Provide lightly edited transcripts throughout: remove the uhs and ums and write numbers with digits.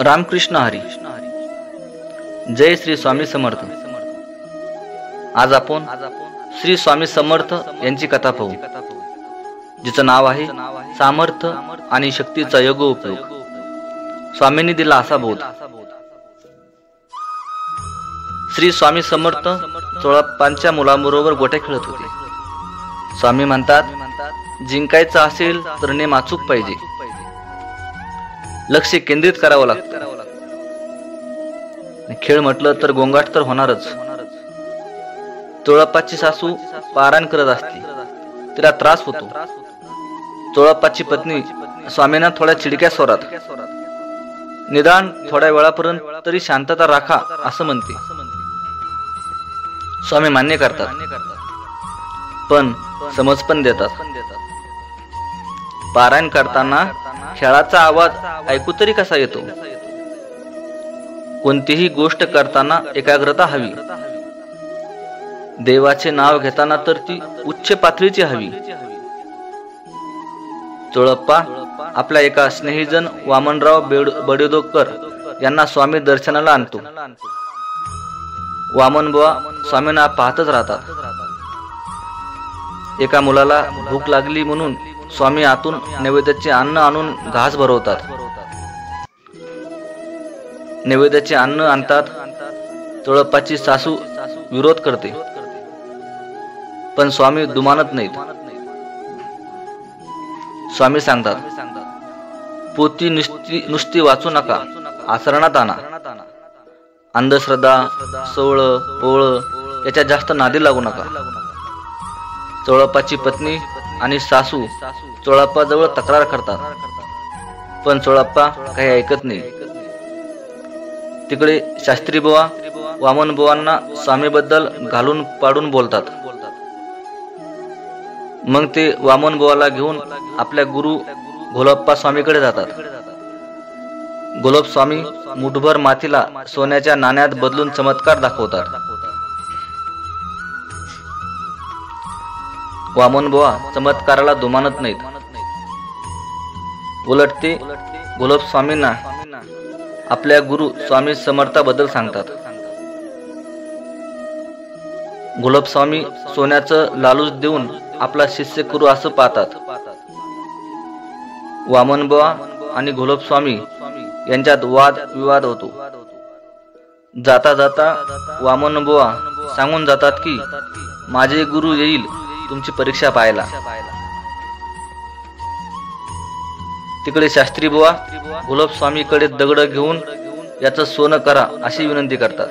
रामकृष्ण हरी. जय श्री स्वामी समर्थ. आज आपण श्री स्वामी समर्थ यांची कथा पाहू, जिचं नाव आहे सामर्थ्य आणि शक्तीचा योग उपयोग. स्वामींनी दिला असा बोध. श्री स्वामी समर्थ चोळप्पांच्या मुलांबरोबर गोट्या खेळत होते. स्वामी म्हणतात, जिंकायचं असेल तर नेम अचूक पाहिजे, लक्ष केंद्रित करावं लागतं. खेळ म्हटलं तर गोंगाट तर होणारच. चोळप्पाची सासू पारायण करत असते, तिला त्रास होतो. चोळप्पाची पत्नी स्वामींना थोड्या चिडक्या स्वरात, निदान थोड्या वेळापर्यंत तरी शांतता राखा असं म्हणते. स्वामी मान्य करतात, पण समज पण देतात. पारायण करताना खेळाचा आवाज ऐकू तरी कसा येतो? कोणतीही गोष्ट करताना एकाग्रता हवी. देवाचे नाव घेताना तर ती उच्च पातळीची हवी. चोळप्पा आपल्या एका स्नेहीजन वामनराव बडोदेकर यांना स्वामी दर्शनाला आणतो. वामनबुवा स्वामींना पाहतच राहतात. एका मुलाला भूक लागली म्हणून स्वामी आतून नैवेद्याचे अन्न आणून घास भरवतात. नैवेद्याचे अन्न आणतात. चोळप्पाची सासू विरोध करते, पण स्वामी दुमानत नाहीत. स्वामी सांगतात, पोथी नुसती वाचू नका, आचरणात आणा. अंधश्रद्धा, सोळ ओळ याच्या जास्त नादी लागू नका. चोळप्पाची पत्नी आणि सासू चोळप्पाजवळ तक्रार करतात, पण चोळप्पा काही ऐकत नाही. तिकडे शास्त्री बुवा वामन बुवांना स्वामीबद्दल घालून पाडून बोलतात. मग ते वामन बुवाला घेऊन आपल्या गुरु घोलप्पा स्वामीकडे जातात. घोलप स्वामी मुठभर मातीला सोन्याच्या नाण्यात बदलून चमत्कार दाखवतात. वामन बुवा चमत्काराला दुमानत नाहीत. उलट ते घोलप स्वामींना आपल्या गुरु स्वामी समर्थाबद्दल सांगतात. घोलप स्वामी सोन्याचं लालूच देऊन आपला शिष्य करू असं पाहतात. वामन बुवा आणि घोलप स्वामी यांच्यात वाद विवाद होतो. जाता जाता वामन बुवा सांगून जातात की माझे गुरु येईल तुमची परीक्षा पाहायला. तिकडे शास्त्री बुवा घोलप स्वामीकडे दगड घेऊन याचं सोनं करा अशी विनंती करतात.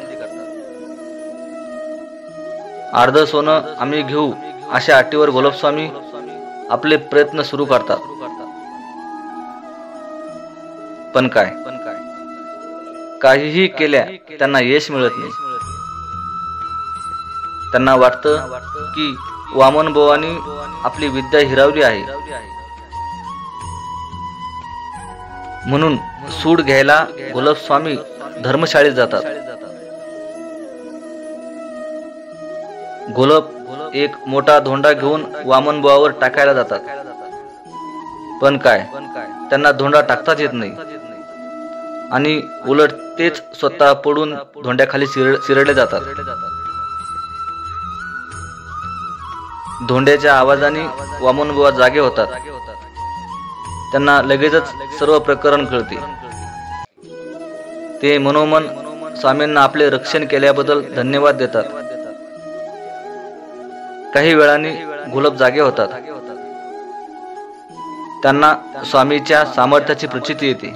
अर्ध सोनं आम्ही घेऊ अशा अटीवर घोलप स्वामी आपले प्रयत्न सुरू करतात. पण काहीही केल्या त्यांना यश मिळत नाही. त्यांना वाटतं की वामन बुवांनी आपली विद्या हिरावली आहे, म्हणून सूड घ्यायला घोलप स्वामी धर्मशाळेत जातात. घोलप एक मोठा धोंडा घेऊन वामन बुवावर टाकायला जातात, पण त्यांना धोंडा टाकताच येत नाही आणि उलट तेच स्वतः पडून धोंड्याखाली चिरडले जातात. धोंड्याच्या आवाजाने वामन बुवा जागे होतात. त्यांना लगेचच सर्व प्रकरण कळते. ते मनोमन स्वामींना आपले रक्षण केल्याबद्दल धन्यवाद देतात. काही वेळाने घोलप जागे होतात. त्यांना स्वामीच्या सामर्थ्याची प्रचिती येते.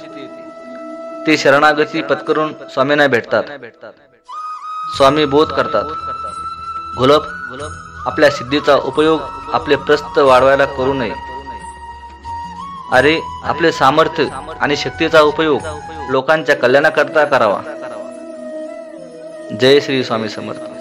ते शरणागती पत्करून स्वामींना भेटतात. स्वामी बोध करतात, घोलप आपल्या सिद्धीचा उपयोग आपले प्रस्थ वाढवायला करू नये. अरे, आपले सामर्थ्य आणि शक्तीचा उपयोग लोकांच्या कल्याणाकरता करावा. जय श्री स्वामी समर्थ.